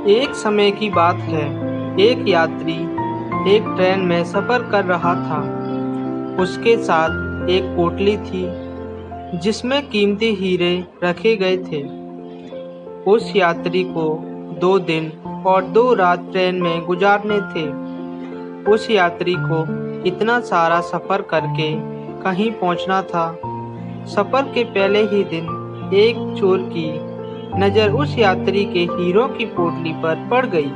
एक समय की बात है। एक यात्री एक ट्रेन में सफ़र कर रहा था। उसके साथ एक पोटली थी जिसमें कीमती हीरे रखे गए थे। उस यात्री को 2 दिन और 2 रात ट्रेन में गुजारने थे। उस यात्री को इतना सारा सफ़र करके कहीं पहुंचना था। सफ़र के पहले ही दिन एक चोर की नज़र उस यात्री के हीरों की पोटली पर पड़ गई।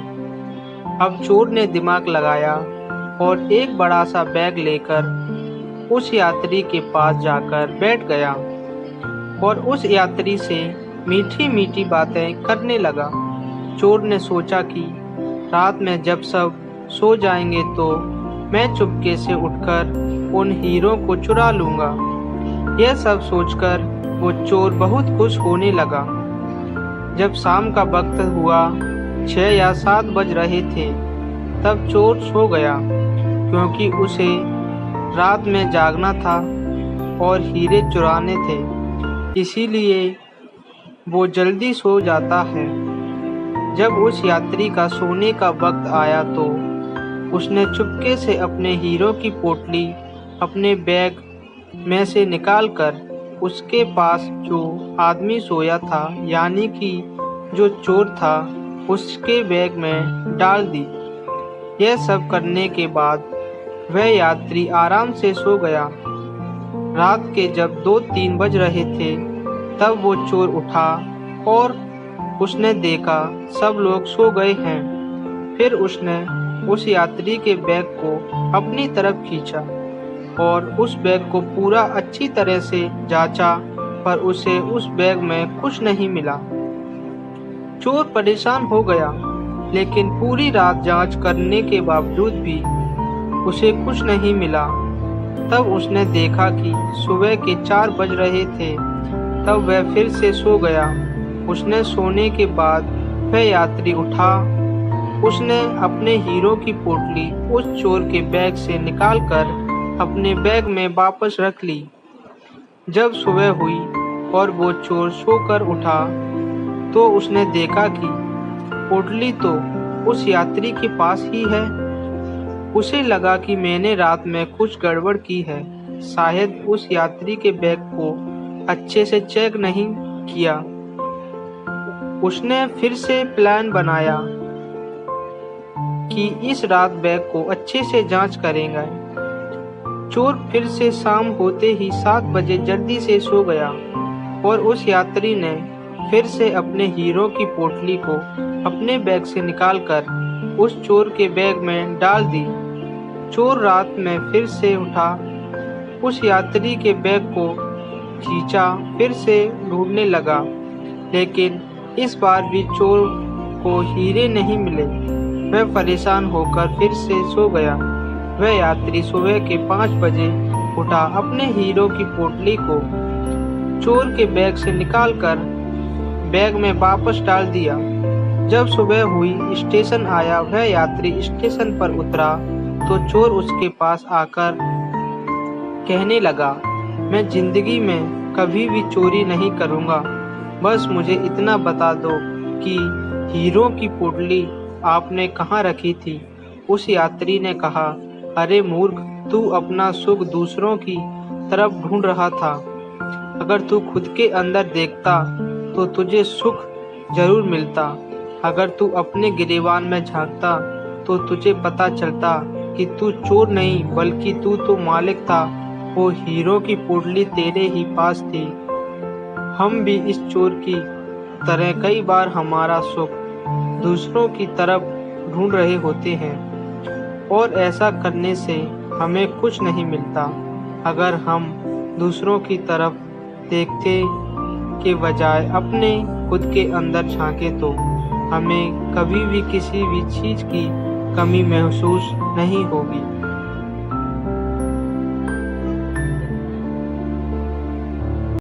अब चोर ने दिमाग लगाया और एक बड़ा सा बैग लेकर उस यात्री के पास जाकर बैठ गया और उस यात्री से मीठी मीठी बातें करने लगा। चोर ने सोचा कि रात में जब सब सो जाएंगे तो मैं चुपके से उठकर उन हीरों को चुरा लूँगा। यह सब सोचकर वो चोर बहुत खुश होने लगा। जब शाम का वक्त हुआ, 6 या 7 बज रहे थे, तब चोर सो गया क्योंकि उसे रात में जागना था और हीरे चुराने थे, इसीलिए वो जल्दी सो जाता है। जब उस यात्री का सोने का वक्त आया तो उसने चुपके से अपने हीरो की पोटली अपने बैग में से निकालकर उसके पास जो आदमी सोया था, यानी कि जो चोर था, उसके बैग में डाल दी। यह सब करने के बाद वह यात्री आराम से सो गया। रात के जब 2-3 बज रहे थे, तब वो चोर उठा और उसने देखा सब लोग सो गए हैं। फिर उसने उस यात्री के बैग को अपनी तरफ खींचा और उस बैग को पूरा अच्छी तरह से जांचा, पर उसे उस बैग में कुछ नहीं मिला। चोर परेशान हो गया, लेकिन पूरी रात जांच करने के बावजूद भी उसे कुछ नहीं मिला। तब उसने देखा कि सुबह के 4 बज रहे थे। तब वह फिर से सो गया। उसने सोने के बाद वह यात्री उठा। उसने अपने हीरो की पोटली उस चोर के बैग से निकालकर अपने बैग में वापस रख ली। जब सुबह हुई और वो चोर सोकर उठा तो उसने देखा कि पोटली तो उस यात्री के पास ही है। उसे लगा कि मैंने रात में कुछ गड़बड़ की है, शायद उस यात्री के बैग को अच्छे से चेक नहीं किया। उसने फिर से प्लान बनाया कि इस रात बैग को अच्छे से जांच करेगा। चोर फिर से शाम होते ही 7 बजे जल्दी से सो गया और उस यात्री ने फिर से अपने हीरो की पोटली को अपने बैग से निकालकर उस चोर के बैग में डाल दी। चोर रात में फिर से उठा, उस यात्री के बैग को खींचा, फिर से ढूंढने लगा, लेकिन इस बार भी चोर को हीरे नहीं मिले। वह परेशान होकर फिर से सो गया। वह यात्री सुबह के 5 बजे उठा, अपने हीरो की पोटली को चोर के बैग से निकालकर बैग में वापस डाल दिया। जब सुबह हुई, स्टेशन आया। वह यात्री स्टेशन पर उतरा तो चोर उसके पास आकर कहने लगा, मैं जिंदगी में कभी भी चोरी नहीं करूँगा, बस मुझे इतना बता दो कि हीरो की पोटली आपने कहाँ रखी थी। उस यात्री ने कहा, अरे मूर्ख, तू अपना सुख दूसरों की तरफ ढूंढ रहा था। अगर तू खुद के अंदर देखता तो तुझे सुख जरूर मिलता। अगर तू अपने गिरेबान में झांकता तो तुझे पता चलता कि तू चोर नहीं बल्कि तू तो मालिक था। वो हीरो की पोटली तेरे ही पास थी। हम भी इस चोर की तरह कई बार हमारा सुख दूसरों की तरफ ढूंढ रहे होते हैं और ऐसा करने से हमें कुछ नहीं मिलता। अगर हम दूसरों की तरफ देखते के बजाय अपने खुद के अंदर झांके तो हमें कभी भी किसी भी चीज़ की कमी महसूस नहीं होगी।